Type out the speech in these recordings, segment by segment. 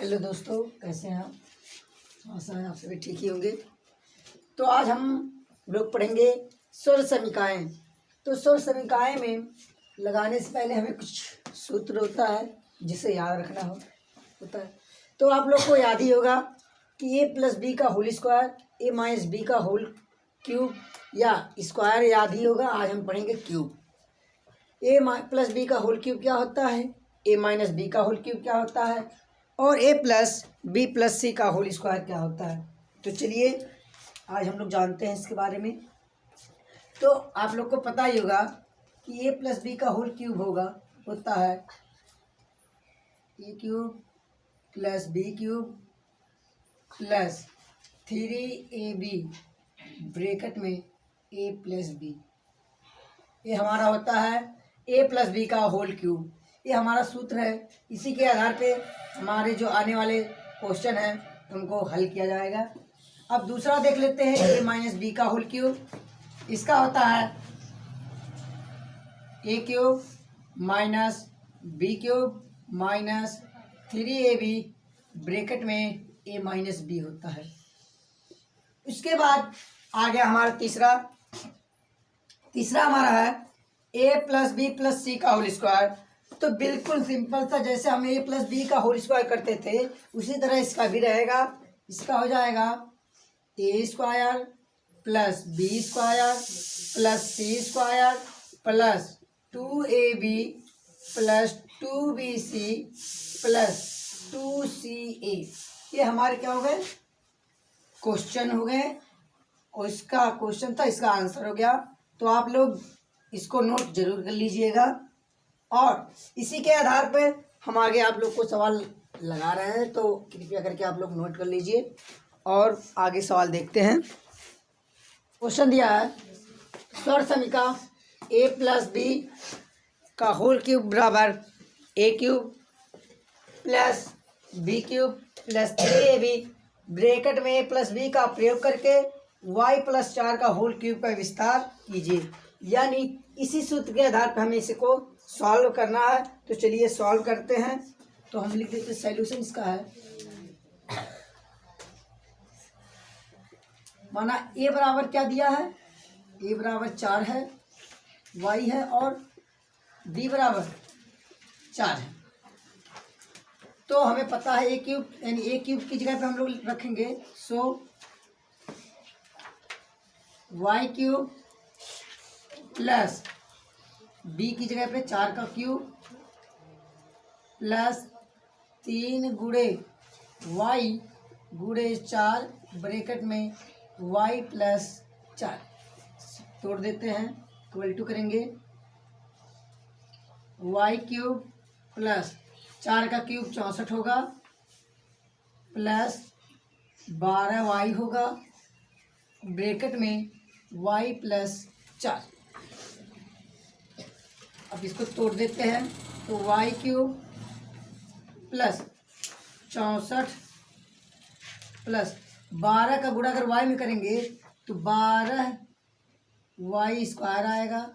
Hello दोस्तों, कैसे हैं आप? आशा है आप सभी ठीक ही होंगे। तो आज हम लोग पढ़ेंगे स्वर समीकाएँ। तो स्वर समीकाएँ में लगाने से पहले हमें कुछ सूत्र होता है जिसे याद रखना होता है। तो आप लोग को याद ही होगा कि a प्लस बी का होल स्क्वायर ए माइनस बी का होल क्यूब या स्क्वायर याद ही होगा। आज हम पढ़ेंगे क्यूब। ए प्लस बी का होल क्यूब क्या होता है, ए माइनस बी का होल क्यूब क्या होता है और ए प्लस बी प्लस सी का होल स्क्वायर क्या होता है। तो चलिए आज हम लोग जानते हैं इसके बारे में। तो आप लोग को पता ही होगा कि ए प्लस बी का होल क्यूब होता है A cube plus B cube plus 3ab bracket में ए प्लस बी। ये हमारा होता है ए प्लस बी का होल क्यूब। ये हमारा सूत्र है। इसी के आधार पे हमारे जो आने वाले क्वेश्चन हैं उनको हल किया जाएगा। अब दूसरा देख लेते हैं ए माइनस बी का होल क्यूब। इसका होता है A cube minus B cube minus 3ab bracket में ए माइनस बी होता है। उसके बाद आ गया हमारा तीसरा हमारा है ए प्लस बी प्लस सी का होल स्क्वायर। तो बिल्कुल सिंपल सा, जैसे हम ए प्लस बी का होल स्क्वायर करते थे उसी तरह इसका भी रहेगा। इसका हो जाएगा A square plus B square plus C square plus 2ab plus 2bc plus 2ca। ये हमारे क्या हो गए, क्वेश्चन हो गए। और इसका क्वेश्चन था, इसका आंसर हो गया। तो आप लोग इसको नोट जरूर कर लीजिएगा और इसी के आधार पर हम आगे आप लोग को सवाल लगा रहे हैं। तो कृपया करके आप लोग नोट कर लीजिए और आगे सवाल देखते हैं। क्वेश्चन दिया है स्वर समीका ए प्लस बी का होल क्यूब बराबर A cube plus B cube plus 3ab bracket में ए प्लस बी का प्रयोग करके y प्लस 4 का होल क्यूब का विस्तार कीजिए। यानी इसी सूत्र के आधार पर हमें इसको सॉल्व करना है। तो चलिए सॉल्व करते हैं। तो हम लिख देते सॉल्यूशन इसका है, माना ए बराबर क्या दिया है, ए बराबर 4 है, y है और b बराबर 4 है। तो हमें पता है ए क्यूब, यानी ए क्यूब की जगह पे हम लोग रखेंगे y क्यूब प्लस बी की जगह पे 4 का क्यूब प्लस 3 गुणे y गुणे 4 ब्रैकेट में y प्लस 4 तोड़ देते हैं, इक्वल टू करेंगे y क्यूब प्लस 4 का क्यूब 64 होगा प्लस 12y होगा ब्रैकेट में y प्लस 4। अब इसको तोड़ देते हैं तो y क्यूब प्लस 64 प्लस 12 का गुणा अगर y में करेंगे तो 12y स्क्वायर आएगा,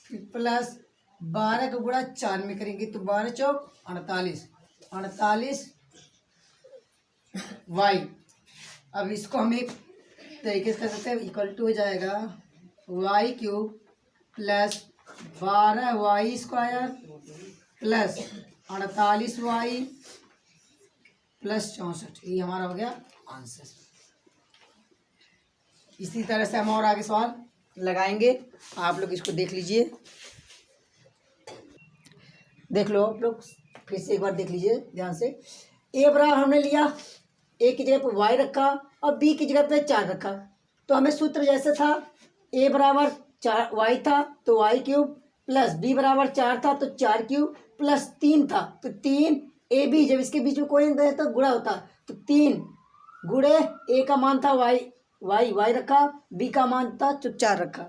फिर प्लस 12 का गुणा 4 में करेंगे तो 12 चौक 48 y। अब इसको हम एक तरीके से कर सकते हैं, इक्वल टू हो जाएगा y cube plus 12y square plus 48y plus 64। ये हमारा हो गया आंसर। इसी तरह से हम और आगे सवाल लगाएंगे। आप लोग इसको देख लीजिए, देख लो आप लोग, फिर से एक बार देख लीजिए ध्यान से। ए बराबर हमने लिया, ए की जगह पर y रखा और b की जगह पे 4 रखा। तो हमें सूत्र जैसे था, a बराबर 4 y था तो y क्यूब प्लस b बराबर 4 था तो 4 क्यूब प्लस 3 था तो 3ab। जब इसके बीच में कोई नहीं तो गुणा होता, तो 3 गुणे a का मान था y रखा, b का मान था तो 4 रखा,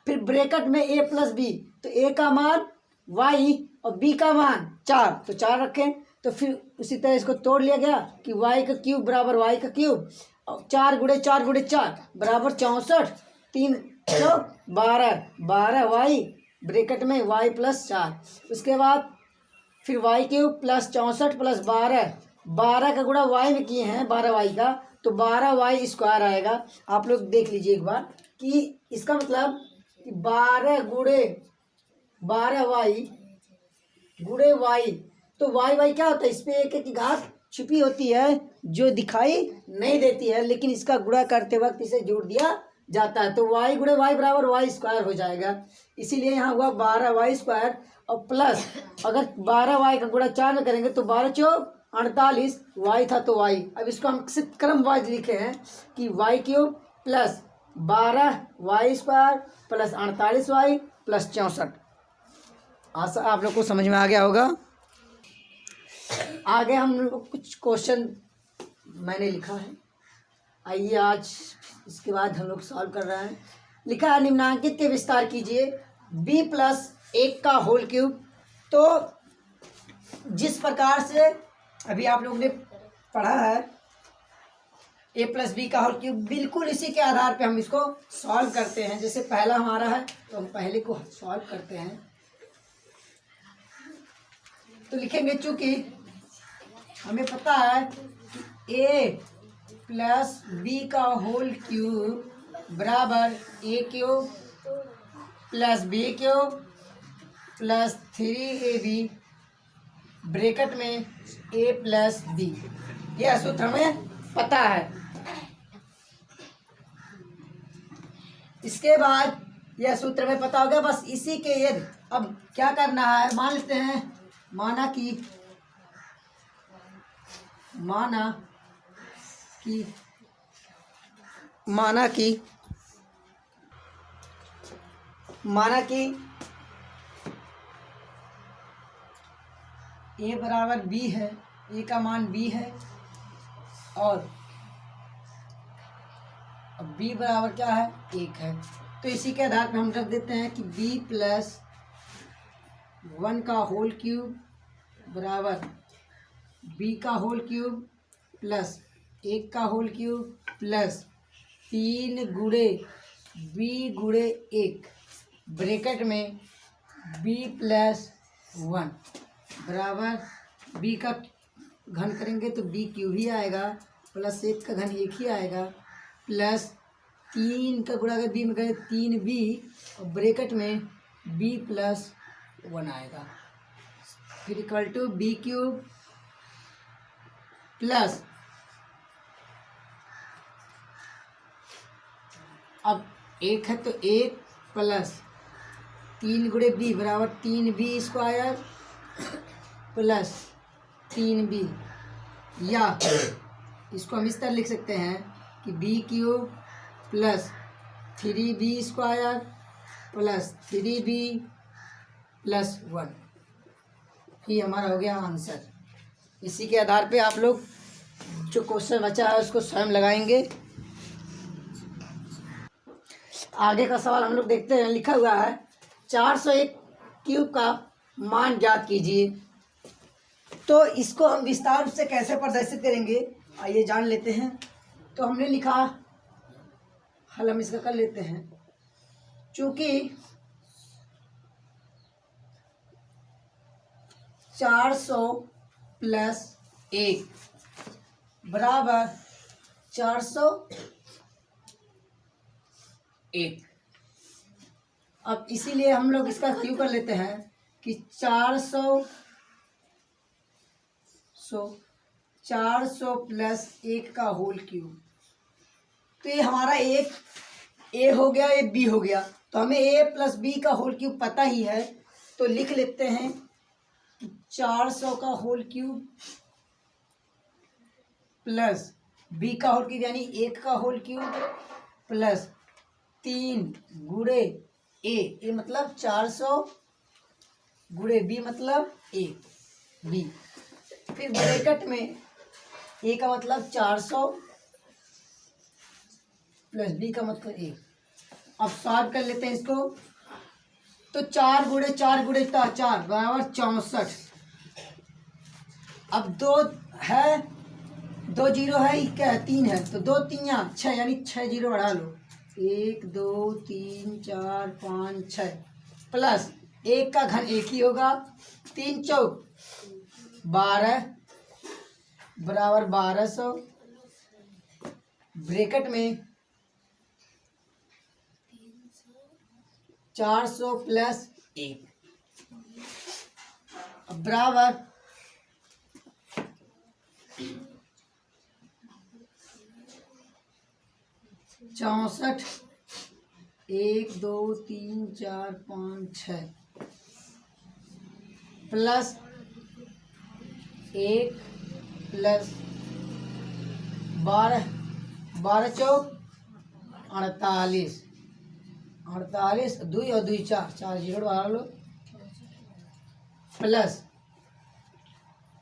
फिर ब्रैकेट में a प्लस b, तो a का मान y और b का मान 4 तो 4 रखें। तो फिर उसी तरह इसको तोड़ लिया गया कि y का क्यूब बराबर y का क्यूब और 4 गुणे 4 बराबर 64, 3 12 y ब्रैकेट में y प्लस 4। उसके बाद फिर वाई क्यूब प्लस 64 प्लस 12 का गुणा वाई में किए हैं 12 वाई का, तो 12 वाई स्क्वायर आएगा। आप लोग देख लीजिए एक बार कि इसका मतलब कि 12 वाई गुणे वाई, तो वाई क्या होता है, इस पे एक की घात छुपी होती है जो दिखाई नहीं देती है, लेकिन इसका गुणा करते वक्त इसे जोड़ दिया जाता है, तो वाई गुणे वाई बराबर वाई स्क्वायर हो जाएगा। इसीलिए यहाँ हुआ 12 वाई स्क्वायर और प्लस अगर 12 वाई का गुणा 4 में करेंगे तो 12 चौक 48, वाई था तो वाई। अब इसको हम किसी क्रम वाइज लिखे हैं कि Y cube plus 12 Y square plus 48 Y plus 64। आशा आप लोग को समझ में आ गया होगा। आगे हम लोग कुछ क्वेश्चन मैंने लिखा है, आइए आज इसके बाद हम लोग सॉल्व कर रहे हैं। लिखा है निम्नांकित के विस्तार कीजिए b प्लस 1 का होल क्यूब। तो जिस प्रकार से अभी आप लोगों ने पढ़ा है a प्लस बी का होल क्यूब, बिल्कुल इसी के आधार पे हम इसको सॉल्व करते हैं। जैसे पहला हमारा है तो हम पहले को सॉल्व करते हैं। तो लिखेंगे चूंकि हमें पता है कि a प्लस बी का होल क्यूब बराबर a cube plus B cube plus 3ab bracket में a प्लस बी, यह सूत्र हमें पता है। इसके बाद यह सूत्र हमें पता हो गया, बस इसी के यदि अब क्या करना है, मान लेते हैं माना कि a बराबर b है, a का मान b है और अब b बराबर क्या है 1 है। तो इसी के आधार पर हम रख देते हैं कि b प्लस 1 का होल क्यूब बराबर b का होल क्यूब प्लस 1 का होल क्यूब प्लस 3 गुणे b गुणे 1 ब्रैकेट में b प्लस 1 बराबर b का घन करेंगे तो b क्यूब ही आएगा प्लस 1 का घन 1 ही आएगा प्लस 3 का गुणा अगर b में करें 3b और ब्रैकेट में b प्लस 1 आएगा, फिर equal to B cube plus अब 1 है तो 1 प्लस 3 गुणे बी बराबर 3b स्क्वायर प्लस 3b, या इसको हम इस तरह लिख सकते हैं कि B cube plus 3b square plus 3b plus 1, ये हमारा हो गया आंसर। इसी के आधार पे आप लोग जो क्वेश्चन बचा है उसको स्वयं लगाएंगे। आगे का सवाल हम लोग देखते हैं। लिखा हुआ है 401 क्यूब का मान ज्ञात कीजिए। तो इसको हम विस्तार रूप से कैसे प्रदर्शित करेंगे आइए जान लेते हैं। तो हमने लिखा हल हम इसका कर लेते हैं। चूँकि 400 प्लस 1 बराबर 401, अब इसीलिए हम लोग इसका क्यों कर लेते हैं कि 400 प्लस 1 का होल क्यूब। तो ये हमारा एक ए हो गया, एक बी हो गया, तो हमें ए प्लस बी का होल क्यूब पता ही है, तो लिख लेते हैं 400 का होल क्यूब प्लस बी का होल क्यूब यानी 1 का होल क्यूब प्लस 3 गुणे ए मतलब 400 गुणे बी मतलब ए बी, फिर ब्रैकेट में ए का मतलब 400 प्लस बी का मतलब ए। अब सॉल्व कर लेते हैं इसको। तो 4 गुणे 4 बराबर 64। अब 2 है, 2 जीरो है, क्या है 3 है, तो 2 3 6 यानी 6 जीरो बढ़ा लो, 1 2 3 4 5 6 प्लस 1 का घन 1 ही होगा, 3 चौक 12 बराबर 1200 ब्रैकेट में 400 प्लस 1 बराबर 64 1 2 3 4 5 6 प्लस 1 प्लस 12 12 चौक 48 48 2 और 2 4 4 जीरो बढ़ा लो प्लस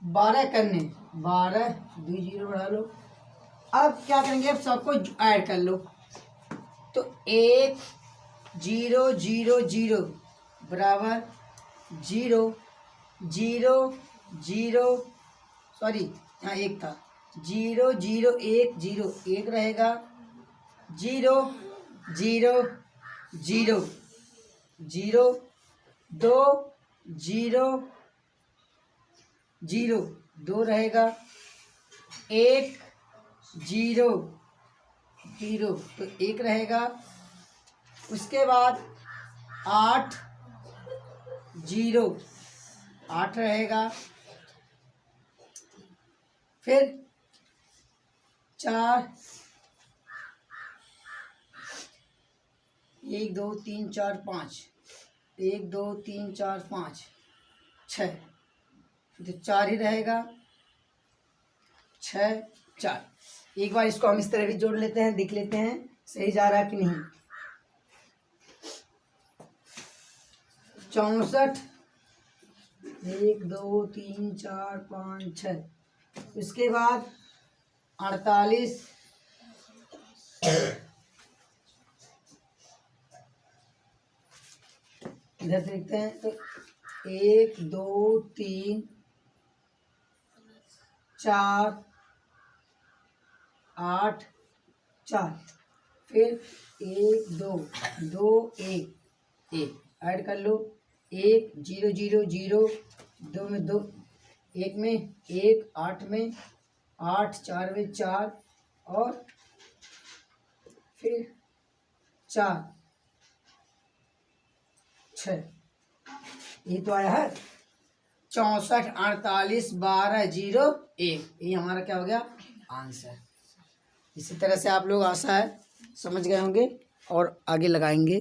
12 करने 12 2 जीरो बढ़ा लो। अब क्या करेंगे, अब सबको ऐड कर लो तो 1 0 0 0 बराबर 0 0 0 सॉरी यहाँ 1 था 0 0 1 0 1 रहेगा 0 0 0 0 2 0 0 2 रहेगा 1 0 0 तो 1 रहेगा। उसके बाद 8 0 8 रहेगा। फिर 4 1 2 3 4 5 1 2 3 4 5 6 तो 4 ही रहेगा 6 4। एक बार इसको हम इस तरह भी जोड़ लेते हैं, देख लेते हैं सही जा रहा है कि नहीं। 64 1 2 3 4 5 6 उसके बाद 48 इधर से लिखते हैं तो 1 2 3 4 8 4 फिर 1 2 2 1 1 ऐड कर लो 1 0 0 0 2 में 2 1 में 1 8 में 8 4 में 4 और फिर 4 6 ये तो आया है 64 48 12 0 1 ये हमारा क्या हो गया आंसर। इसी तरह से आप लोग आशा है समझ गए होंगे और आगे लगाएंगे।